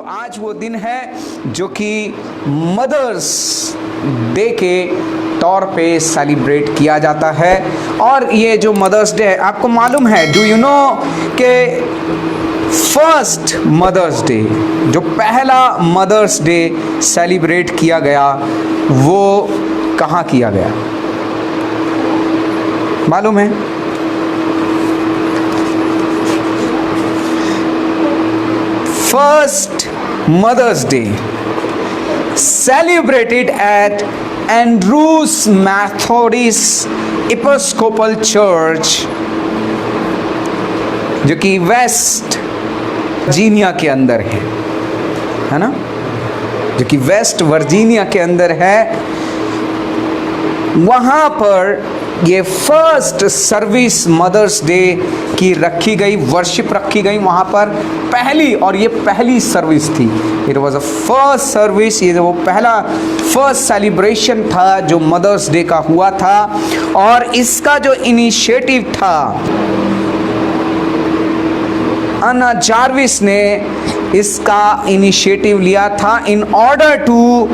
आज वो दिन है जो कि मदर्स डे के तौर पे सेलिब्रेट किया जाता है। और ये जो मदर्स डे है, आपको मालूम है, डू यू नो के फर्स्ट मदर्स डे, जो पहला मदर्स डे सेलिब्रेट किया गया वो कहाँ किया गया, मालूम है? First mother's day celebrated at Andrews Methodist Episcopal Church, जो कि वेस्ट वर्जीनिया के अंदर है ना, जो कि वेस्ट वर्जीनिया के अंदर है। वहाँ पर ये फर्स्ट सर्विस मदर्स डे की रखी गई, वर्शिप रखी गई वहाँ पर पहली, और ये पहली सर्विस थी। It was a first service, ये वो पहला फर्स्ट सेलिब्रेशन था जो मदर्स डे का हुआ था। और इसका जो इनिशिएटिव था, अन्ना जार्विस ने इसका इनिशिएटिव लिया था in order to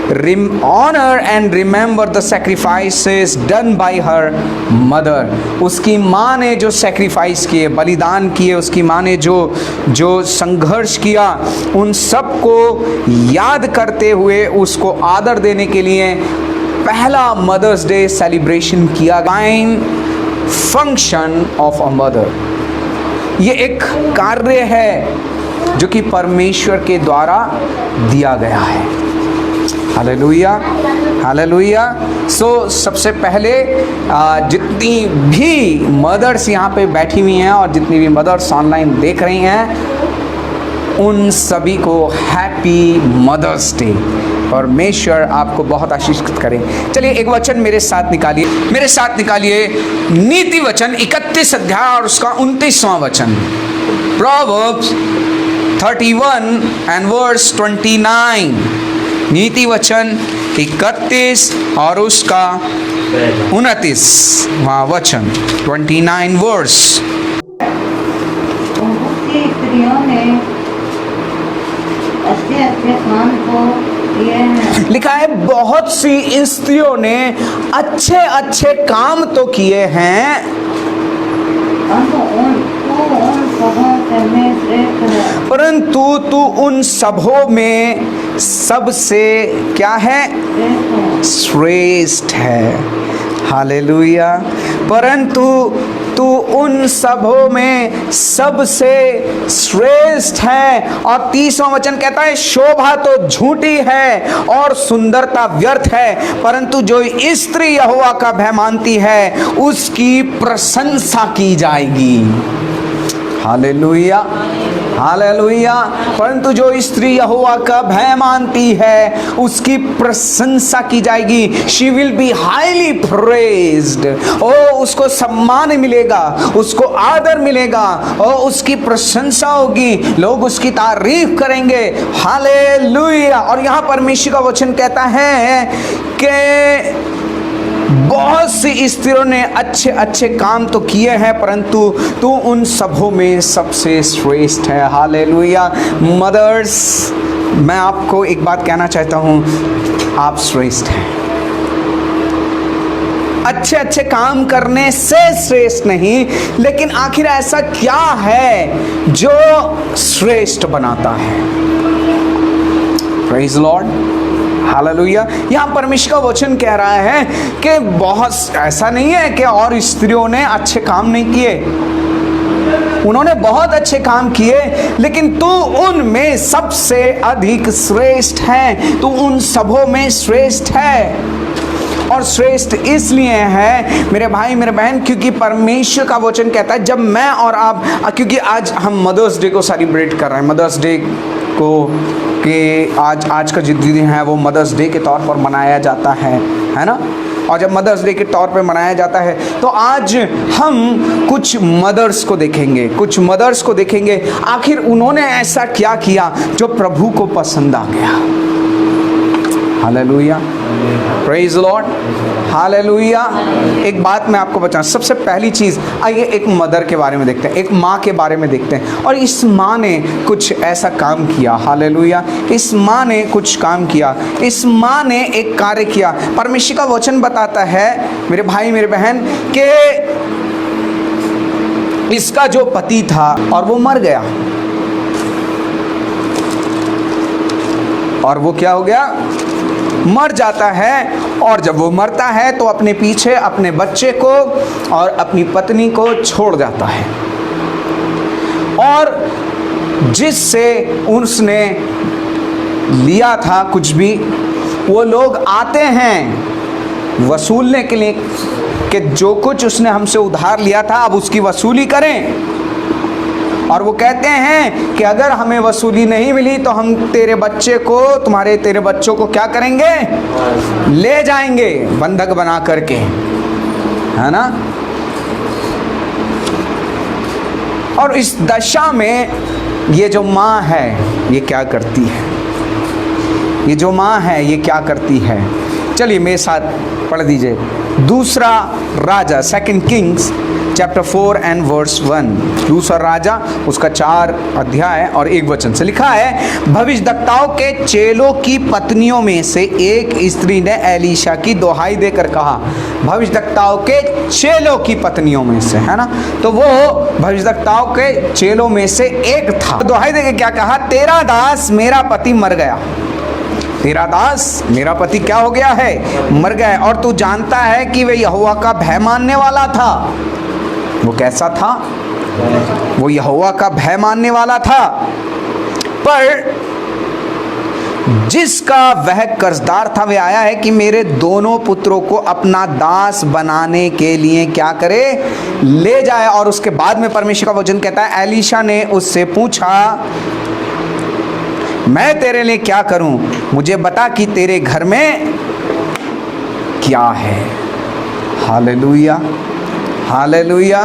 honor and remember the sacrifices done by her mother। उसकी माँ ने जो sacrifice किए, बलिदान किए, उसकी माँ ने जो संघर्ष किया, उन सब को याद करते हुए उसको आदर देने के लिए पहला मदर्स डे सेलिब्रेशन किया गया। फंक्शन ऑफ अ मदर, ये एक कार्य है जो कि परमेश्वर के द्वारा दिया गया है। Hallelujah, hallelujah. सो सबसे पहले जितनी भी मदर्स यहाँ पे बैठी हुई हैं और जितनी भी मदर्स ऑनलाइन देख रही हैं, उन सभी को हैप्पी मदर्स डे। परमेश्वर आपको बहुत आशीषित करें। चलिए एक वचन मेरे साथ निकालिए, नीति वचन 31 अध्याय और उसका 29वां वचन, प्रोवर्ब्स 31 एंड वर्स 29। नीति वचन 31 और उसका 29वां वचन, 29 वर्स। स्त्रियों ने अच्छे काम को किए हैं। लिखा है बहुत सी स्त्रियों ने अच्छे काम तो किए हैं, परंतु तू उन सबों में सबसे क्या है? श्रेष्ठ है। हालेलुया। परंतु तू उन सबों में सबसे श्रेष्ठ है। और 30वां वचन कहता है शोभा तो झूठी है और सुंदरता व्यर्थ है, परंतु जो स्त्री यहोवा का भय मानती है उसकी प्रशंसा की जाएगी। Hallelujah, hallelujah. परंतु जो स्त्री यहोवा का भय मानती है उसकी प्रशंसा की जाएगी। She will be highly praised. ओ, उसको सम्मान मिलेगा, उसको आदर मिलेगा और उसकी प्रशंसा होगी, लोग उसकी तारीफ करेंगे। हालेलुया। और यहाँ परमेश्वर का वचन कहता है कि बहुत सी स्त्रियों ने अच्छे काम तो किए हैं, परंतु तू उन सबों में सबसे श्रेष्ठ है। हालेलुया। मदर्स, मैं आपको एक बात कहना चाहता हूँ, आप श्रेष्ठ हैं। अच्छे काम करने से श्रेष्ठ नहीं, लेकिन आखिर ऐसा क्या है जो श्रेष्ठ बनाता है? Praise Lord, hallelujah. यहाँ परमेश्वर का वचन कह रहा है कि बहुत ऐसा नहीं है कि और स्त्रियों ने अच्छे काम नहीं किए, उन्होंने बहुत अच्छे काम किए, लेकिन तू उनमें सबसे अधिक श्रेष्ठ है। तू उन सबों में श्रेष्ठ है। और श्रेष्ठ इसलिए है मेरे भाई मेरे बहन, क्योंकि परमेश्वर का वचन कहता है जब मैं और आप, क्योंकि आज हम मदर्स डे को सेलिब्रेट कर रहे हैं, मदर्स डे को कि आज का जो दिन है वो मदर्स डे के तौर पर मनाया जाता है ना। और जब मदर्स डे के तौर पर मनाया जाता है तो आज हम कुछ मदर्स को देखेंगे, आखिर उन्होंने ऐसा क्या किया जो प्रभु को पसंद आ गया। हालेलुया। Praise Lord, hallelujah. एक बात मैं आपको बताऊं, सबसे पहली चीज़, आइए एक मदर के बारे में देखते हैं, एक माँ के बारे में देखते हैं। और इस माँ ने कुछ ऐसा काम किया, हालेलुया। इस माँ ने कुछ काम किया, इस माँ ने एक कार्य किया। परमेश्वर का वचन बताता है मेरे भाई मेरे बहन कि इसका जो पति था और वो मर गया, और वो क्या हो गया, मर जाता है। और जब वो मरता है तो अपने पीछे अपने बच्चे को और अपनी पत्नी को छोड़ जाता है, और जिससे उसने लिया था कुछ भी, वो लोग आते हैं वसूलने के लिए कि जो कुछ उसने हमसे उधार लिया था अब उसकी वसूली करें। और वो कहते हैं कि अगर हमें वसूली नहीं मिली तो हम तेरे बच्चे को, तेरे बच्चों को क्या करेंगे, ले जाएंगे बंधक बना करके, है ना। और इस दशा में ये जो माँ है ये क्या करती है, ये जो माँ है ये क्या करती है। चलिए मेरे साथ पढ़ दीजिए दूसरा राजा, 2 किंग्स चैप्टर 4 एंड वर्स 1। दूसरा राजा उसका 4 अध्याय और 1 वचन से लिखा है, भविष्यद्वक्ताओं के चेलों की पत्नियों में से एक स्त्री ने एलीशा की दुहाई देकर कहा। भविष्यद्वक्ताओं के चेलों की पत्नियों में से, है ना, तो वो भविष्यद्वक्ताओं के चेलों में से एक था। दुहाई देकर क्या कहा, तेरा दास मेरा पति मर गया, तेरा दास मेरा पति क्या हो गया है, मर गया है। और तू जानता है कि वह यहोवा का भय मानने वाला था। वो कैसा था, वो यहोवा का भय मानने वाला था, पर जिसका वह कर्जदार था वह आया है कि मेरे दोनों पुत्रों को अपना दास बनाने के लिए क्या करे, ले जाए। और उसके बाद में परमेश्वर का वचन कहता है, एलीशा ने उससे पूछा, मैं तेरे लिए क्या करूं, मुझे बता कि तेरे घर में क्या है। Hallelujah, hallelujah.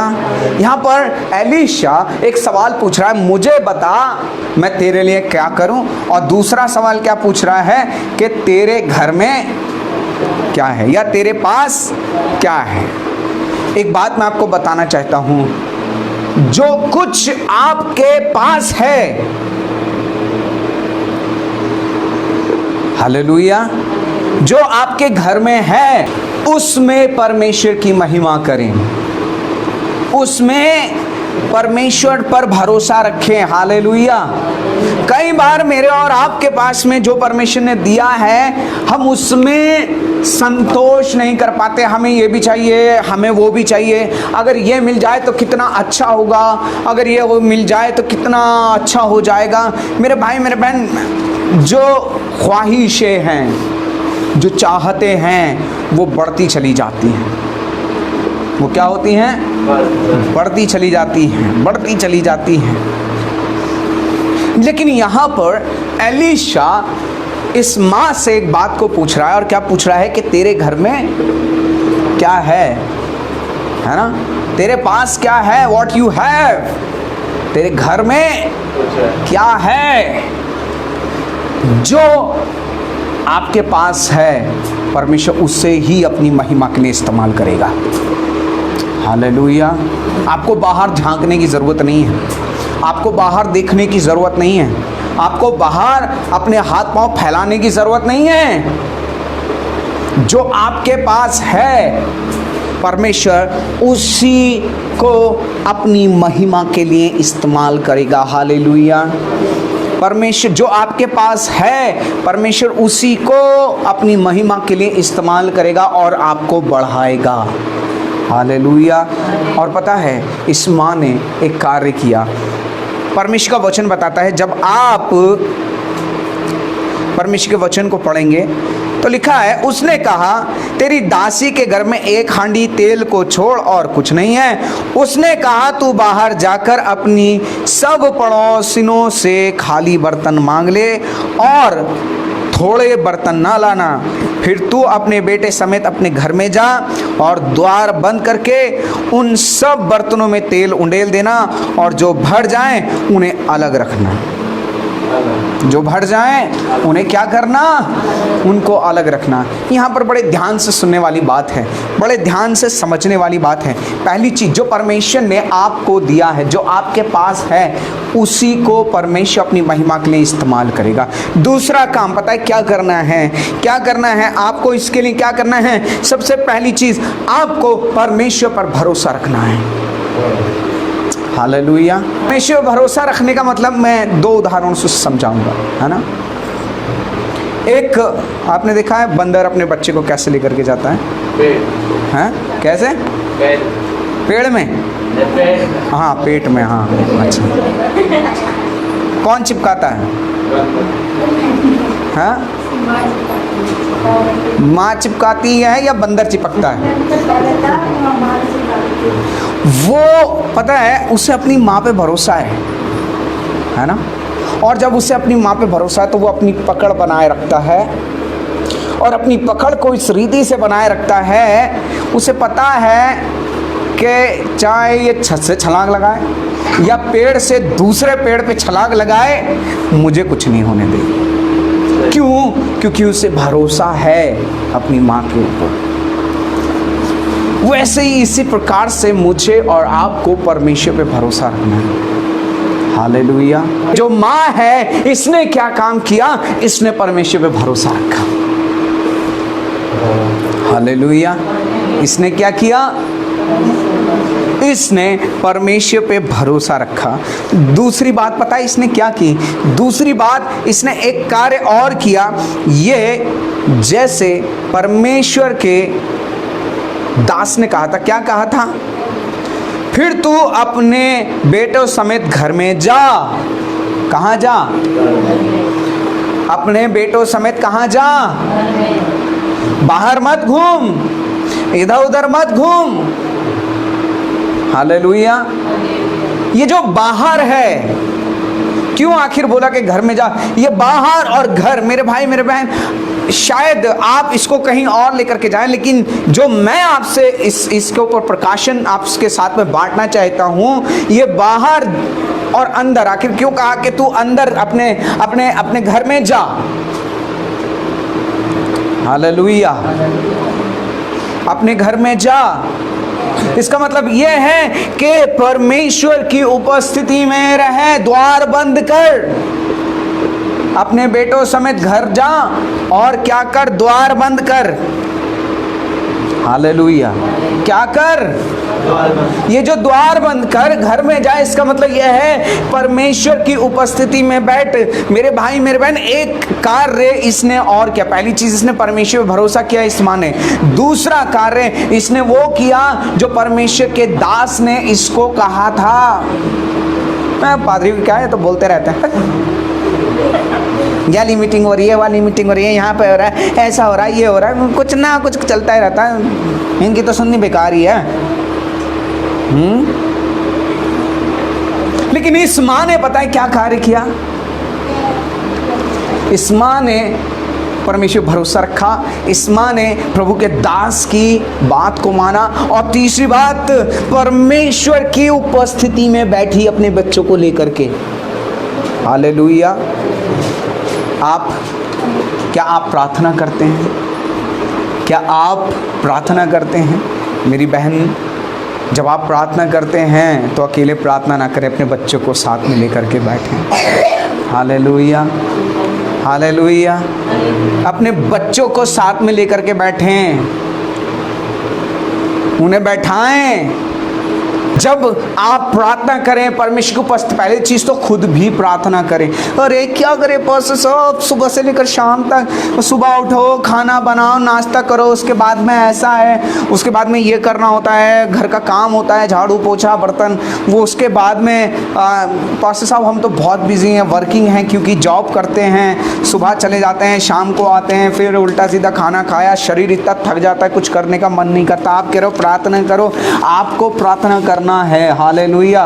यहाँ पर एलीशा एक सवाल पूछ रहा है, मुझे बता मैं तेरे लिए क्या करूं। और दूसरा सवाल क्या पूछ रहा है कि तेरे घर में क्या है, या तेरे पास क्या है। एक बात मैं आपको बताना चाहता हूं, जो कुछ आपके पास है, हालेलुया, जो आपके घर में है उसमें परमेश्वर की महिमा करें, उसमें परमेश्वर पर भरोसा रखें। हालेलुया। कई बार मेरे और आपके पास में जो परमेश्वर ने दिया है हम उसमें संतोष नहीं कर पाते, हमें ये भी चाहिए, हमें वो भी चाहिए, अगर ये मिल जाए तो कितना अच्छा होगा, अगर ये वो मिल जाए तो कितना अच्छा हो जाएगा। मेरे भाई मेरे बहन, जो ख्वाहिशें हैं, जो चाहते हैं, वो बढ़ती चली जाती हैं। वो क्या होती हैं, बढ़ती चली जाती हैं, बढ़ती चली जाती हैं। लेकिन यहाँ पर एलीशा इस माँ से एक बात को पूछ रहा है, और क्या पूछ रहा है कि तेरे घर में क्या है ना, तेरे पास क्या है, व्हाट यू हैव, तेरे घर में क्या है। जो आपके पास है परमेश्वर उससे ही अपनी महिमा के लिए इस्तेमाल करेगा। हालेलुया। आपको बाहर झांकने की ज़रूरत नहीं है, आपको बाहर देखने की ज़रूरत नहीं है, आपको बाहर अपने हाथ पांव फैलाने की ज़रूरत नहीं है। जो आपके पास है परमेश्वर उसी को अपनी महिमा के लिए इस्तेमाल करेगा। हालेलुया। परमेश्वर जो आपके पास है परमेश्वर उसी को अपनी महिमा के लिए इस्तेमाल करेगा और आपको बढ़ाएगा। हालेलुया। और पता है इस माँ ने एक कार्य किया। परमेश्वर का वचन बताता है, जब आप परमेश्वर के वचन को पढ़ेंगे तो लिखा है, उसने कहा तेरी दासी के घर में एक हांडी तेल को छोड़ और कुछ नहीं है। उसने कहा तू बाहर जाकर अपनी सब पड़ोसिनों से खाली बर्तन मांग ले और थोड़े बर्तन ना लाना। फिर तू अपने बेटे समेत अपने घर में जा और द्वार बंद करके उन सब बर्तनों में तेल उंडेल देना और जो भर जाएं उन्हें अलग रखना। जो भर जाएं उन्हें क्या करना, उनको अलग रखना। यहाँ पर बड़े ध्यान से सुनने वाली बात है, बड़े ध्यान से समझने वाली बात है। पहली चीज, जो परमेश्वर ने आपको दिया है, जो आपके पास है, उसी को परमेश्वर अपनी महिमा के लिए इस्तेमाल करेगा। दूसरा काम पता है क्या करना है, क्या करना है आपको, इसके लिए क्या करना है? सबसे पहली चीज, आपको परमेश्वर पर भरोसा रखना है। हालेलुया। परमेश्वर पर भरोसा रखने का मतलब मैं दो उदाहरणों से समझाऊंगा, है ना। एक, आपने देखा है बंदर अपने बच्चे को कैसे लेकर के जाता है? हैं? कैसे? पेड़ में? हाँ, पेट में, हाँ। अच्छा, कौन चिपकाता है? हाँ, माँ चिपकाती है या बंदर चिपकता है? वो पता है उसे अपनी माँ पे भरोसा है ना। और जब उसे अपनी माँ पे भरोसा है तो वो अपनी पकड़ बनाए रखता है, और अपनी पकड़ को इस रीति से बनाए रखता है, उसे पता है कि चाहे ये छत से छलांग लगाए या पेड़ से दूसरे पेड़ पे छलांग लगाए, मुझे कुछ नहीं होने दे। क्यों? क्योंकि उसे भरोसा है अपनी माँ के ऊपर। वैसे ही इसी प्रकार से मुझे और आपको परमेश्वर पे भरोसा रखना है। हालेलुया। जो माँ है, इसने क्या काम किया? इसने परमेश्वर पे भरोसा रखा। हालेलुया। इसने क्या किया? इसने परमेश्वर पे भरोसा रखा। दूसरी बात पता है इसने क्या की? दूसरी बात, इसने एक कार्य और किया। ये जैसे परमेश्वर के दास ने कहा था, क्या कहा था? फिर तू अपने बेटों समेत घर में जा। कहाँ जा? अपने बेटों समेत कहाँ जा? बाहर मत घूम, इधर उधर मत घूम। हालेलुया। ये जो बाहर है, क्यों आखिर बोला कि घर में जा? ये बाहर और घर, मेरे भाई मेरे बहन, शायद आप इसको कहीं और लेकर के जाएं, लेकिन जो मैं आपसे इसके ऊपर प्रकाशन आपके साथ में बांटना चाहता हूँ, ये बाहर और अंदर। आखिर क्यों कहा कि तू अंदर अपने अपने अपने घर में जा? हालेलुया। अपने घर में जा, इसका मतलब यह है कि परमेश्वर की उपस्थिति में रहे। द्वार बंद कर, अपने बेटों समेत घर जा और क्या कर? द्वार बंद कर। हालेलुया। क्या कर? ये जो द्वार बंद कर, घर में जाए, इसका मतलब यह है परमेश्वर की उपस्थिति में बैठ। मेरे भाई मेरे बहन, एक कार्य इसने और क्या? पहली चीज, इसने परमेश्वर पर भरोसा किया इस माँ ने। दूसरा कार्य इसने वो किया जो परमेश्वर के दास ने इसको कहा था। पादरी क्या है तो बोलते रहते हैं, वाली मीटिंग हो रही है, वाली मीटिंग हो रही है, यहाँ पे हो रहा है, ऐसा हो रहा है, ये हो रहा है, कुछ ना कुछ चलता ही रहता है। इनकी तो सुननी बेकार ही है। लेकिन इस माँ ने पता है क्या कार्य किया? इस माँ ने परमेश्वर भरोसा रखा, इस माँ ने प्रभु के दास की बात को माना, और तीसरी बात, परमेश्वर की उपस्थिति में बैठी अपने बच्चों को लेकर के। हालेलुया। क्या आप प्रार्थना करते हैं? क्या आप प्रार्थना करते हैं? मेरी बहन, जब आप प्रार्थना करते हैं तो अकेले प्रार्थना ना करें, अपने बच्चों को साथ में लेकर के बैठें। Hallelujah, hallelujah. अपने बच्चों को साथ में लेकर के बैठें, उन्हें बैठाएं। जब आप प्रार्थना करें परमेश्वर को उपस्थित, पहली चीज तो खुद भी प्रार्थना करें। अरे क्या करे पास्टर साहब, सुबह से लेकर शाम तक, सुबह उठो, खाना बनाओ, नाश्ता करो, उसके बाद में ऐसा है, उसके बाद में ये करना होता है, घर का काम होता है, झाड़ू पोछा बर्तन, वो उसके बाद में पास्टर साहब हम तो बहुत बिजी हैं, वर्किंग हैं, क्योंकि जॉब करते हैं, सुबह चले जाते हैं, शाम को आते हैं, फिर उल्टा सीधा खाना खाया, शरीर इतना थक जाता है, कुछ करने का मन नहीं करता। आप कह रहे हो प्रार्थना करो, आपको प्रार्थना करना है। हालेलुया।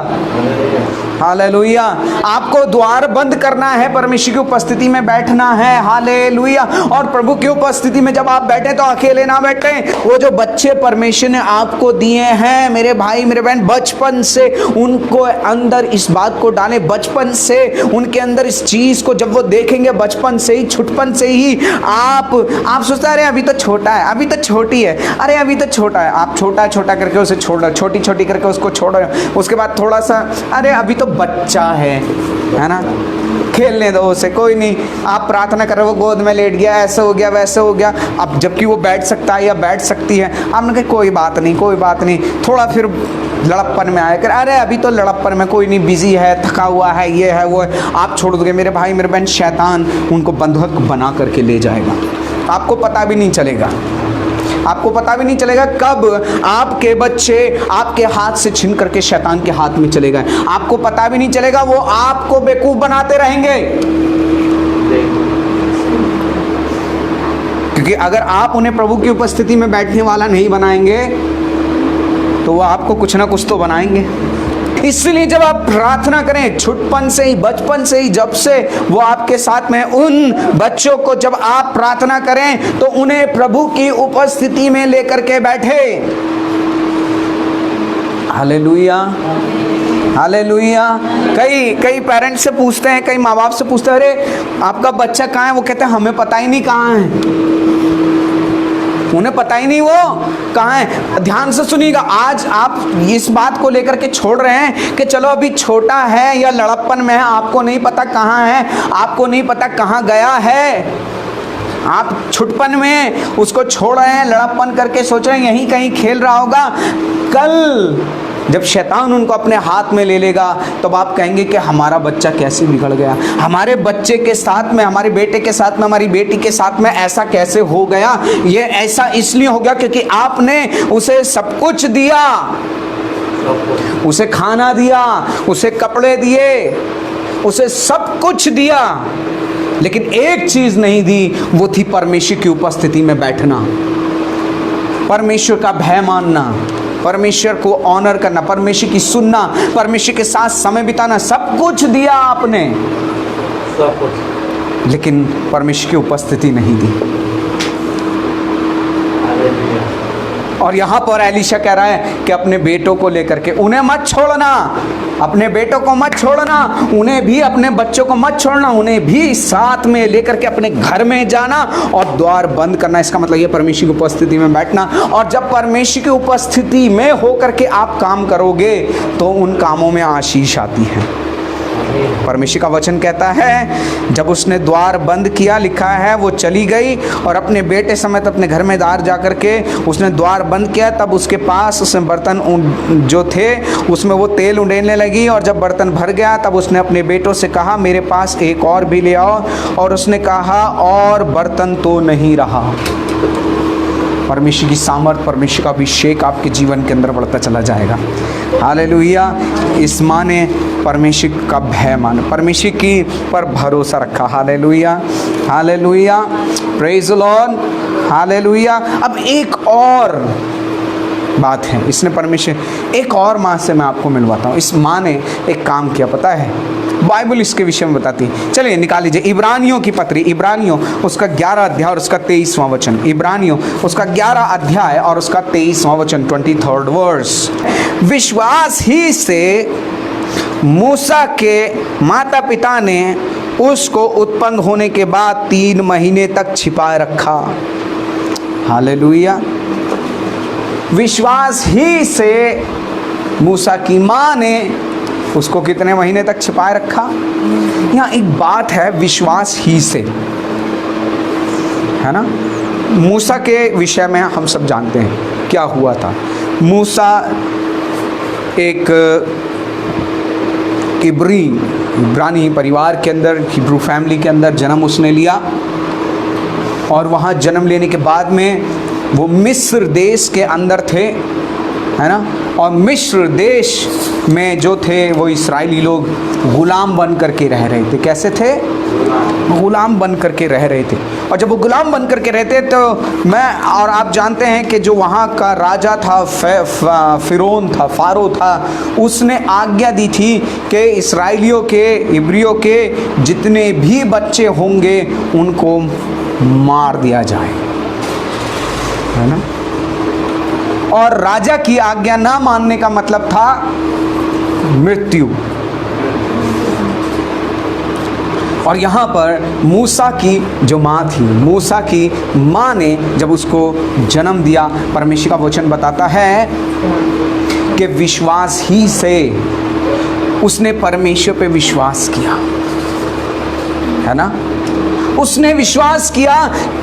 हालेलुया। आपको द्वार बंद करना है, परमेश्वर की उपस्थिति में बैठना है। हालेलुया। और प्रभु की उपस्थिति में जब आप बैठे तो अकेले ना बैठे। वो जो बच्चे परमेश्वर ने आपको दिए हैं मेरे भाई मेरे बहन, बचपन से उनको अंदर इस बात को डालें, बचपन से उनके अंदर इस चीज को जब वो देखेंगे, बचपन से ही, छुटपन से ही आप सोचते हैं अरे अभी तो छोटा है, अभी तो छोटी है, अरे अभी तो छोटा है। आप छोटा छोटा करके उसे छोड़ रहे, छोटी छोटी करके उसको छोड़ रहे। उसके बाद थोड़ा सा अरे अभी तो बच्चा है ना, खेलने दो उसे, कोई नहीं। आप प्रार्थना कर रहे हो, वो गोद में लेट गया, ऐसे हो गया वैसे हो गया। अब जबकि वो बैठ सकता है या बैठ सकती है, आपने कहा कोई बात नहीं कोई बात नहीं। थोड़ा फिर लड़प्पन में आया कर, अरे अभी तो लड़प्पन में, कोई नहीं, बिजी है, थका हुआ है, ये है वो है। आप छोड़ दोगे मेरे भाई मेरे बहन, शैतान उनको बंधक बना करके ले जाएगा। आपको पता भी नहीं चलेगा, आपको पता भी नहीं चलेगा कब आपके बच्चे आपके हाथ से छीन करके शैतान के हाथ में चले गए। आपको पता भी नहीं चलेगा, वो आपको बेवकूफ बनाते रहेंगे। क्योंकि अगर आप उन्हें प्रभु की उपस्थिति में बैठने वाला नहीं बनाएंगे तो वो आपको कुछ ना कुछ तो बनाएंगे। इसलिए जब आप प्रार्थना करें, छुटपन से ही, बचपन से ही, जब से वो आपके साथ में, उन बच्चों को जब आप प्रार्थना करें तो उन्हें प्रभु की उपस्थिति में लेकर के बैठे। Hallelujah hallelujah. कई पेरेंट्स से पूछते हैं, कई माँ बाप से पूछते हैं अरे आपका बच्चा कहाँ है? वो कहते हैं हमें पता ही नहीं कहाँ है, उन्हें पता ही नहीं वो कहाँ है। ध्यान से सुनिएगा, आज आप इस बात को लेकर के छोड़ रहे हैं कि चलो अभी छोटा है या लड़प्पन में है, आपको नहीं पता कहाँ है, आपको नहीं पता कहाँ गया है। आप छुटपन में उसको छोड़ रहे हैं, लड़प्पन करके सोच रहे हैं यहीं कहीं खेल रहा होगा। कल जब शैतान उनको अपने हाथ में ले लेगा तब आप कहेंगे कि हमारा बच्चा कैसे बिगड़ गया, हमारे बच्चे के साथ में, हमारे बेटे के साथ में, हमारी बेटी के साथ में ऐसा कैसे हो गया। ये ऐसा इसलिए हो गया क्योंकि आपने उसे सब कुछ दिया, उसे खाना दिया, उसे कपड़े दिए, उसे सब कुछ दिया, लेकिन एक चीज नहीं दी, वो थी परमेश्वर की उपस्थिति में बैठना, परमेश्वर का भय मानना, परमेश्वर को ऑनर करना, परमेश्वर की सुनना, परमेश्वर के साथ समय बिताना। सब कुछ दिया आपने, सब कुछ, लेकिन परमेश्वर की उपस्थिति नहीं दी। और यहाँ पर एलीशा कह रहा है कि अपने बेटों को लेकर के उन्हें मत छोड़ना, अपने बेटों को मत छोड़ना, उन्हें भी, अपने बच्चों को मत छोड़ना, उन्हें भी साथ में लेकर के अपने घर में जाना और द्वार बंद करना। इसका मतलब ये परमेश्वर की उपस्थिति में बैठना। और जब परमेश्वर की उपस्थिति में होकर के आप काम करोगे तो उन कामों में आशीष आती है। परमेश्वर का वचन कहता है जब उसने द्वार बंद किया, लिखा है वो चली गई और अपने बेटे समेत अपने घर में दार जा करके उसने द्वार बंद किया। तब उसके पास उसमें बर्तन जो थे उसमें वो तेल उंडेलने लगी और जब बर्तन भर गया तब उसने अपने बेटों से कहा मेरे पास एक और भी ले आओ। और उसने कहा और बर्तन तो नहीं रहा। परमेश्वर की सामर्थ, परमेश्वर का अभिषेक आपके जीवन के अंदर बढ़ता चला जाएगा। हालेलुया। इस माँ ने परमेश्वर का भय माना, परमेश्वर की पर भरोसा रखा। Hallelujah hallelujah, praise the Lord, hallelujah. अब एक और बात है, इसने परमेश्वर, एक और माँ से मैं आपको मिलवाता हूँ। इस माँ ने एक काम किया, पता है, बाइबल इसके विषय में बताती है। चलिए निकाल लीजिए इब्रानियों की पत्री, इब्रानियों उसका 11 अध्याय और उसका 23वां वचन। इब्रानियों उसका 11 अध्याय और उसका 23वां वचन, 23rd वर्स। विश्वास ही से मूसा के माता पिता ने उसको उत्पन्न होने के बाद 3 महीने तक छिपाए रखा। हालेलुया। विश्वास ही से मूसा की माँ ने उसको कितने महीने तक छिपाए रखा। यहाँ एक बात है, विश्वास ही से, है ना। मूसा के विषय में हम सब जानते हैं क्या हुआ था। मूसा एक इब्रानी परिवार के अंदर, हिब्रू फैमिली के अंदर जन्म उसने लिया और वहाँ जन्म लेने के बाद में वो मिस्र देश के अंदर थे, है ना। और मिस्र देश में जो थे वो इस्राएली लोग गुलाम बन करके रह रहे थे। कैसे थे? गुलाम बन करके रह रहे थे। और जब वो गुलाम बन करके रहते तो मैं और आप जानते हैं कि जो वहाँ का राजा था फिरौन था, फारो था, उसने आज्ञा दी थी कि इस्राएलियों के, इब्रियों के जितने भी बच्चे होंगे उनको मार दिया जाए, है ना। और राजा की आज्ञा ना मानने का मतलब था मृत्यु। और यहाँ पर मूसा की जो माँ थी, मूसा की माँ ने जब उसको जन्म दिया, परमेश्वर का वचन बताता है कि विश्वास ही से उसने परमेश्वर पे विश्वास किया, है ना। उसने विश्वास किया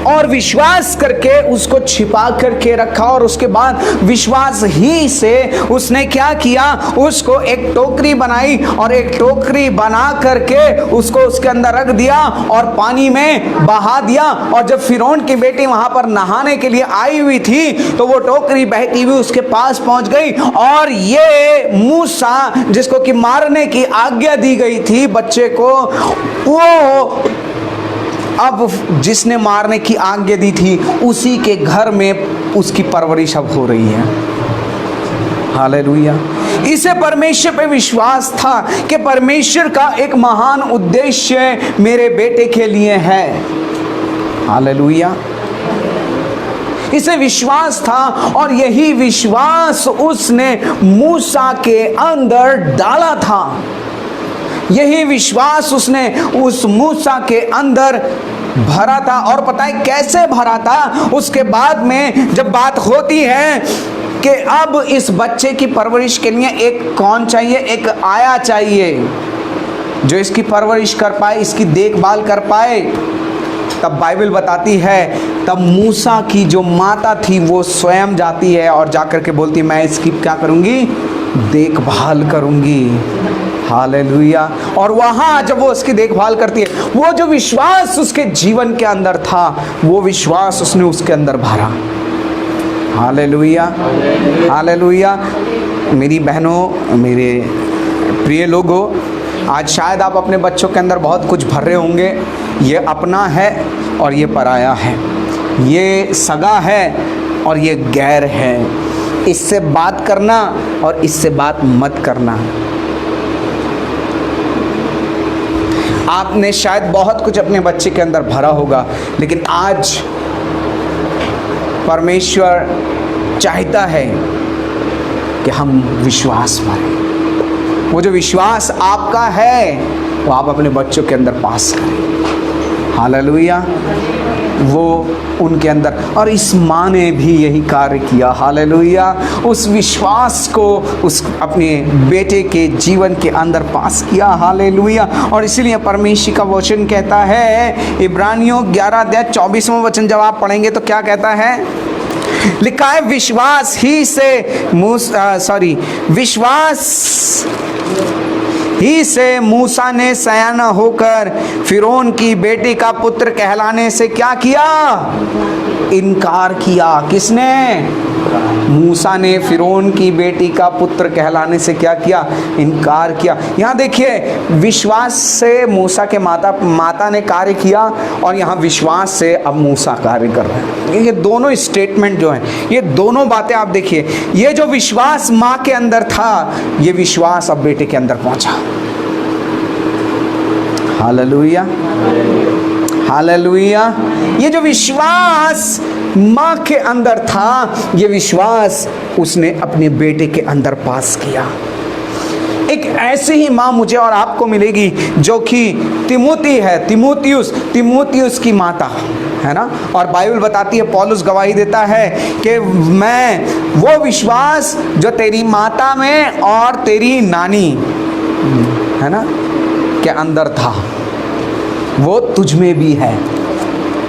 और विश्वास करके उसको छिपा करके रखा, और उसके बाद विश्वास ही से उसने क्या किया, उसको एक टोकरी बनाई और एक टोकरी बना करके उसको उसके अंदर रख दिया और पानी में बहा दिया। और जब फिरौन की बेटी वहां पर नहाने के लिए आई हुई थी तो वो टोकरी बहती हुई उसके पास पहुंच गई, और ये मूसा जिसको कि मारने की आज्ञा दी गई थी बच्चे को, वो अब जिसने मारने की आज्ञा दी थी उसी के घर में उसकी परवरिश अब हो रही है। हालेलुया। इसे परमेश्वर पे विश्वास था कि परमेश्वर का एक महान उद्देश्य मेरे बेटे के लिए है। हालेलुया। इसे विश्वास था और यही विश्वास उसने मूसा के अंदर डाला था। यही विश्वास उसने उस मूसा के अंदर भरा था। और पता है कैसे भरा था? उसके बाद में जब बात होती है कि अब इस बच्चे की परवरिश के लिए एक कौन चाहिए, एक आया चाहिए जो इसकी परवरिश कर पाए, इसकी देखभाल कर पाए, तब बाइबल बताती है तब मूसा की जो माता थी वो स्वयं जाती है और जाकर के बोलती है मैं इसकी क्या करूंगी, देखभाल करूंगी। हालेलुया। और वहां जब वो उसकी देखभाल करती है, वो जो विश्वास उसके जीवन के अंदर था वो विश्वास उसने उसके अंदर भरा। Hallelujah, hallelujah. मेरी बहनों, मेरे प्रिय लोगों, आज शायद आप अपने बच्चों के अंदर बहुत कुछ भर रहे होंगे। ये अपना है और ये पराया है, ये सगा है और ये गैर है। इससे बात करना और इससे बात मत करना। आपने शायद बहुत कुछ अपने बच्चे के अंदर भरा होगा, लेकिन आज परमेश्वर चाहता है कि हम विश्वास भरें। वो जो विश्वास आपका है वो आप अपने बच्चों के अंदर पास करें। हालेलुया। वो उनके अंदर, और इस माँ ने भी यही कार्य किया। हालेलुया। उस विश्वास को उस अपने बेटे के जीवन के अंदर पास किया। हालेलुया। और इसीलिए परमेश्वर का वचन कहता है, इब्रानियों 11-24वां वचन जब आप पढ़ेंगे तो क्या कहता है? लिखा है विश्वास ही से विश्वास ही से मूसा ने सयाना होकर फिरौन की बेटी का पुत्र कहलाने से क्या किया? इनकार किया। किसने? मूसा ने फिरौन की बेटी का पुत्र कहलाने से क्या किया? इनकार किया। यहाँ देखिए, विश्वास से मूसा के माता ने कार्य किया और यहाँ विश्वास से अब मूसा कार्य कर रहे हैं। ये दोनों स्टेटमेंट जो हैं, ये दोनों बातें आप देखिए। ये जो विश्वास माँ के अंदर था, ये विश्वास अब बेटे के अंदर पहुंचा। Hallelujah, hallelujah. ये जो विश्वास माँ के अंदर था, ये विश्वास उसने अपने बेटे के अंदर पास किया। एक ऐसी ही माँ मुझे और आपको मिलेगी जो कि तिमोती है, तिमोथियुस की माता है ना। और बाइबल बताती है, पौलुस गवाही देता है कि मैं वो विश्वास जो तेरी माता में और तेरी नानी है ना के अंदर था, वो तुझ में भी है।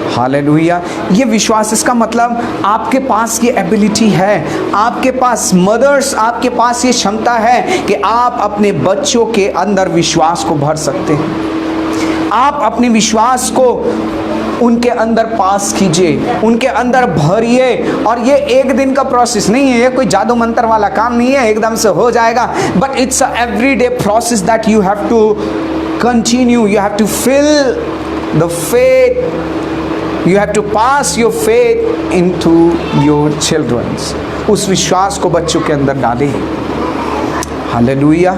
हालेलुया। ये विश्वास, इसका मतलब आपके पास ये एबिलिटी है, आपके पास मदर्स, आपके पास ये क्षमता है कि आप अपने बच्चों के अंदर विश्वास को भर सकते हैं। आप अपने विश्वास को उनके अंदर पास कीजिए, उनके अंदर भरिए। और ये एक दिन का प्रोसेस नहीं है, ये कोई जादू मंत्र वाला काम नहीं है, एकदम से हो जाएगा। But it's a everyday process that you have to continue, you have to fill the faith, you have to pass your faith into your children's। उस विश्वास को बच्चों के अंदर डालें। हालेलुया,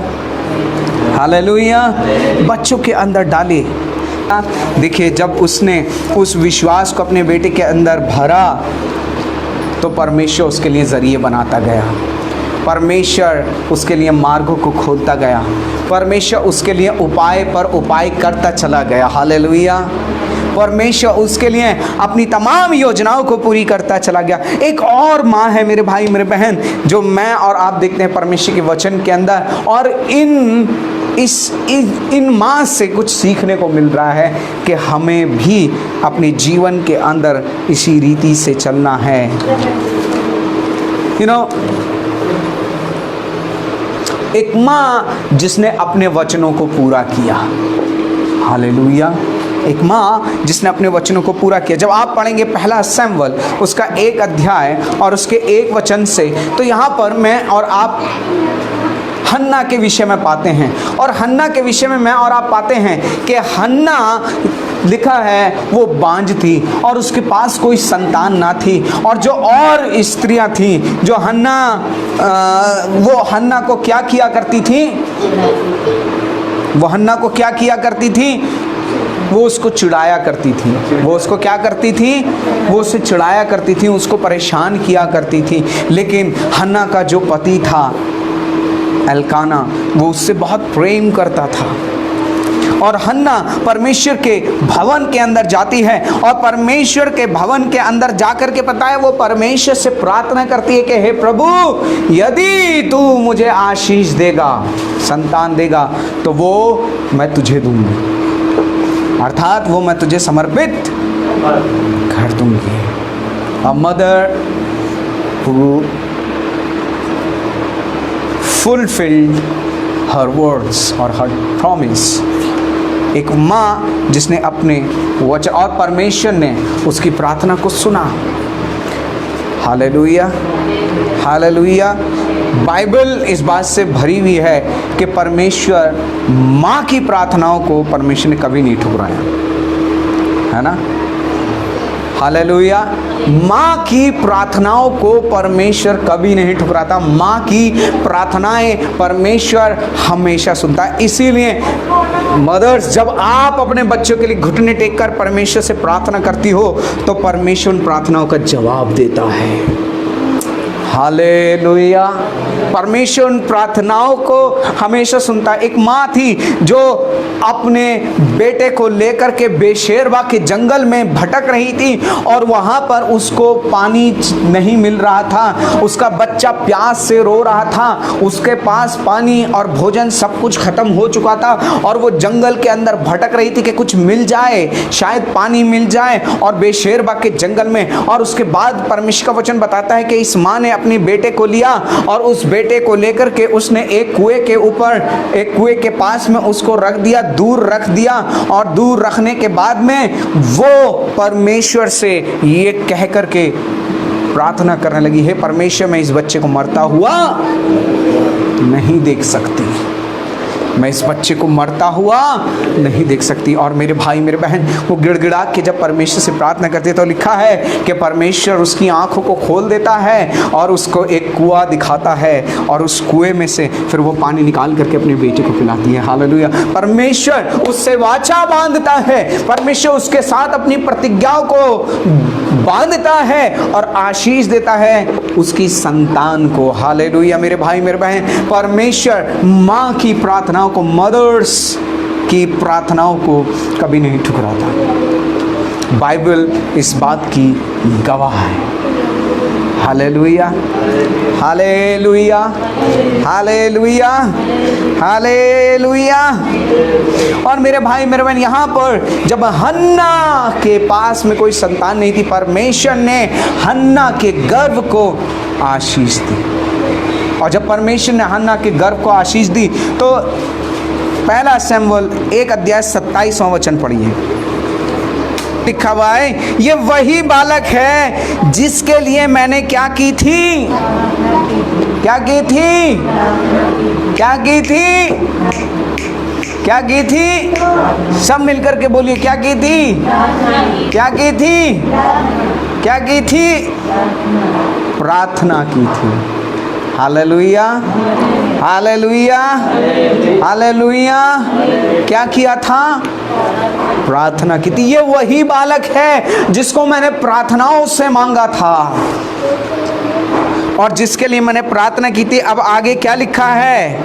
हालेलुया, बच्चों के अंदर डाले। देखिए, जब उसने उस विश्वास को अपने बेटे के अंदर भरा तो परमेश्वर उसके लिए ज़रिए बनाता गया, परमेश्वर उसके लिए मार्गों को खोलता गया, परमेश्वर उसके लिए उपाय पर उपाय करता चला गया। हालेलुया, परमेश्वर उसके लिए अपनी तमाम योजनाओं को पूरी करता चला गया। एक और माँ है मेरे भाई मेरे बहन, जो मैं और आप देखते हैं परमेश्वर के वचन के अंदर, और इन माँ से कुछ सीखने को मिल रहा है कि हमें भी अपने जीवन के अंदर इसी रीति से चलना है। एक माँ जिसने अपने वचनों को पूरा किया। हालेलुया, एक माँ जिसने अपने वचनों को पूरा किया। जब आप पढ़ेंगे पहला शमूएल उसका 1 अध्याय और उसके 1 वचन से, तो यहाँ पर मैं और आप हन्ना के विषय में पाते हैं, और हन्ना के विषय में मैं और आप पाते हैं कि हन्ना लिखा है वो बांझ थी और उसके पास कोई संतान ना थी। और जो और स्त्रियां थी जो वो हन्ना को क्या किया करती थी, वो हन्ना को क्या किया करती थी, वो उसको चिढ़ाया करती थी। वो उसको क्या करती थी, वो उसे चिढ़ाया करती थी, उसको परेशान किया करती थी। लेकिन हन्ना का जो पति था एल्काना, वो उससे बहुत प्रेम करता था। और हन्ना परमेश्वर के भवन के अंदर जाती है, और परमेश्वर के भवन के अंदर जाकर के पता है वो परमेश्वर से प्रार्थना करती है कि हे प्रभु, यदि तू मुझे आशीष देगा, संतान देगा, तो वो मैं तुझे दूंगी, अर्थात वो मैं तुझे समर्पित कर दूंगी। अ mother who fulfilled her words और her promise। एक माँ जिसने अपने वचन और परमेश्वर ने उसकी प्रार्थना को सुना। Hallelujah, hallelujah. बाइबल इस बात से भरी हुई है कि परमेश्वर माँ की प्रार्थनाओं को परमेश्वर ने कभी नहीं ठुकराया, है ना। हालेलुया, माँ की प्रार्थनाओं को परमेश्वर कभी नहीं ठुकराता। माँ की प्रार्थनाएं परमेश्वर हमेशा सुनता है। इसीलिए मदर्स, जब आप अपने बच्चों के लिए घुटने टेककर परमेश्वर से प्रार्थना करती हो तो परमेश्वर उन प्रार्थनाओं का जवाब देता है। हालेलुया, परमेश्वर उन प्रार्थनाओं को हमेशा सुनता है। एक माँ थी जो अपने बेटे को लेकर के बेशेरवा के जंगल में भटक रही थी, और वहाँ पर उसको पानी नहीं मिल रहा था, उसका बच्चा प्यास से रो रहा था, उसके पास पानी और भोजन सब कुछ खत्म हो चुका था, और वो जंगल के अंदर भटक रही थी कि कुछ मिल जाए, शायद पानी मिल जाए, और बेशेरवा के जंगल में। और उसके बाद परमेश्वर का वचन बताता है कि इस माँ ने अपने बेटे को लिया, और उस बेटे को लेकर के उसने एक कुएं के ऊपर, एक कुएं के पास में उसको रख दिया, दूर रख दिया। और दूर रखने के बाद में वो परमेश्वर से ये कह करके प्रार्थना करने लगी, हे परमेश्वर, मैं इस बच्चे को मरता हुआ नहीं देख सकती, मैं इस बच्चे को मरता हुआ नहीं देख सकती। और मेरे भाई मेरे बहन, वो गिड़गिड़ा के जब परमेश्वर से प्रार्थना करते तो लिखा है कि परमेश्वर उसकी आंखों को खोल देता है और उसको एक कुआं दिखाता है, और उस कुएं में से फिर वो पानी निकाल करके अपने बेटे को पिलाती है। हालेलुया, परमेश्वर उससे वाचा बांधता है, परमेश्वर उसके साथ अपनी प्रतिज्ञाओं को बांधता है और आशीष देता है उसकी संतान को। हालेलुया मेरे भाई मेरे बहन, परमेश्वर माँ की प्रार्थनाओं को, मदर्स की प्रार्थनाओं को कभी नहीं ठुकराता। बाइबल इस बात की गवाह है। Hallelujah, hallelujah, hallelujah, hallelujah. और मेरे भाई मेरे बहन, यहाँ पर जब हन्ना के पास में कोई संतान नहीं थी, परमेश्वर ने हन्ना के गर्भ को आशीष दी। और जब परमेश्वर ने हन्ना के गर्भ को आशीष दी तो पहला शमूएल 1 अध्याय 27वां वचन पढ़िए। लिखा हुआ है, ये वही बालक है जिसके लिए मैंने क्या की थी, क्या की थी, क्या की थी, क्या की थी, सब मिलकर के बोलिए, क्या की थी, क्या की थी, क्या की थी, प्रार्थना की थी। Hallelujah, hallelujah, hallelujah. क्या किया था, प्रार्थना की थी। ये वही बालक है जिसको मैंने प्रार्थनाओं से मांगा था और जिसके लिए मैंने प्रार्थना की थी। अब आगे क्या लिखा है,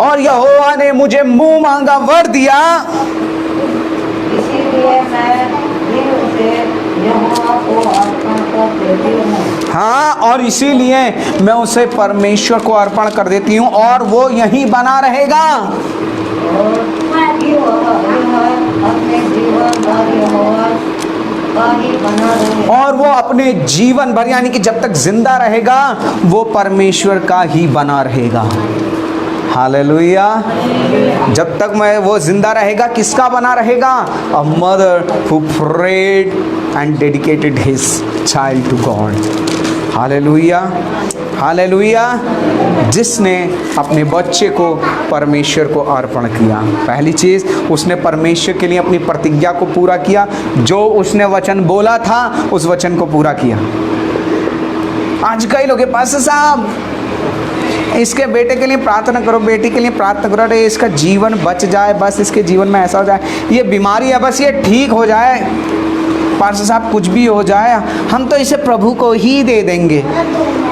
और यहोवा ने मुझे मुंह मांगा वर दिया, इसीलिए मैं फिर उसे यहोवा को अर्पण कर देती हूँ। हाँ, और इसीलिए मैं उसे परमेश्वर को अर्पण कर देती हूँ और वो यहीं बना रहेगा। कि वह अपने जीवन भर यहोवा का ही बना रहे। और वो अपने जीवन भर, यानी कि जब तक जिंदा रहेगा, वो परमेश्वर का ही बना रहेगा। हालेलुया। जब तक मैं वो जिंदा रहेगा, किसका बना रहेगा, a mother who prayed and dedicated his child to God. Hallelujah, hallelujah. जिसने अपने बच्चे को परमेश्वर को अर्पण किया। पहली चीज़, उसने परमेश्वर के लिए अपनी प्रतिज्ञा को पूरा किया। जो उसने वचन बोला था, उस वचन को पूरा किया। आज कई लोगों के पास, साहब इसके बेटे के लिए प्रार्थना करो, बेटी के लिए प्रार्थना करो, अरे इसका जीवन बच जाए, बस इसके जीवन में ऐसा हो जाए, ये बीमारी है बस ये ठीक हो जाए, पास्टर साहब कुछ भी हो जाए, हम तो इसे प्रभु को ही दे देंगे।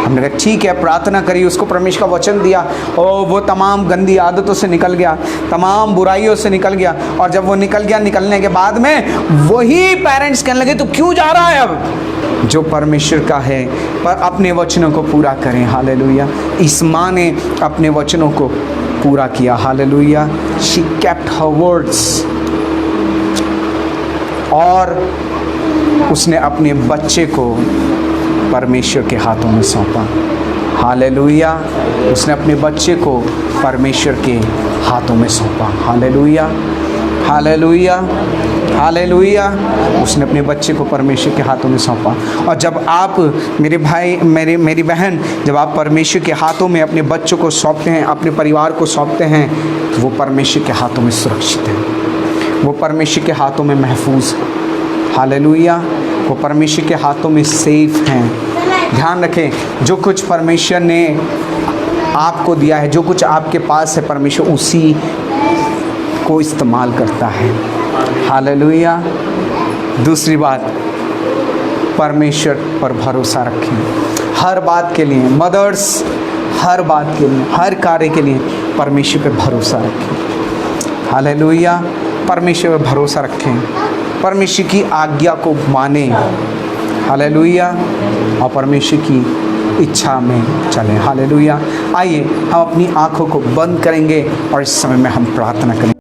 हमने कहा ठीक है, प्रार्थना करी, उसको परमेश्वर का वचन दिया और वो तमाम गंदी आदतों से निकल गया, तमाम बुराइयों से निकल गया। और जब वो निकल गया, निकलने के बाद में वही पेरेंट्स कहने लगे, तो क्यों जा रहा है अब? जो परमेश्वर का है, पर अपने वचनों को पूरा करें। हालेलुया। इस माँ ने अपने वचनों को पूरा किया। Hallelujah. She kept her words. और उसने अपने बच्चे को परमेश्वर के हाथों में सौंपा। हालेलुया। उसने अपने बच्चे को परमेश्वर के हाथों में सौंपा। Hallelujah, hallelujah, hallelujah. उसने अपने बच्चे को परमेश्वर के हाथों में सौंपा। और जब आप, मेरे भाई, मेरी बहन, जब आप परमेश्वर के हाथों में अपने बच्चों को सौंपते हैं, अपने परिवार को सौंपते हैं, तो वो परमेश्वर के हाथों में सुरक्षित है, वो परमेश्वर के हाथों में महफूज है। हालेलुया। वो परमेश्वर के हाथों में सेफ हैं। ध्यान रखें, जो कुछ परमेश्वर ने आपको दिया है, जो कुछ आपके पास है, परमेश्वर उसी को इस्तेमाल करता है। हालेलुया। दूसरी बात, परमेश्वर पर भरोसा रखें हर बात के लिए। मदर्स, हर बात के लिए, हर कार्य के लिए परमेश्वर पर भरोसा रखें। हालेलुया। परमेश्वर पर भरोसा रखें, परमेश्वर की आज्ञा को माने। हालेलुया। और परमेश्वर की इच्छा में चलें। हालेलुया। आइए हम अपनी आँखों को बंद करेंगे और इस समय में हम प्रार्थना करेंगे।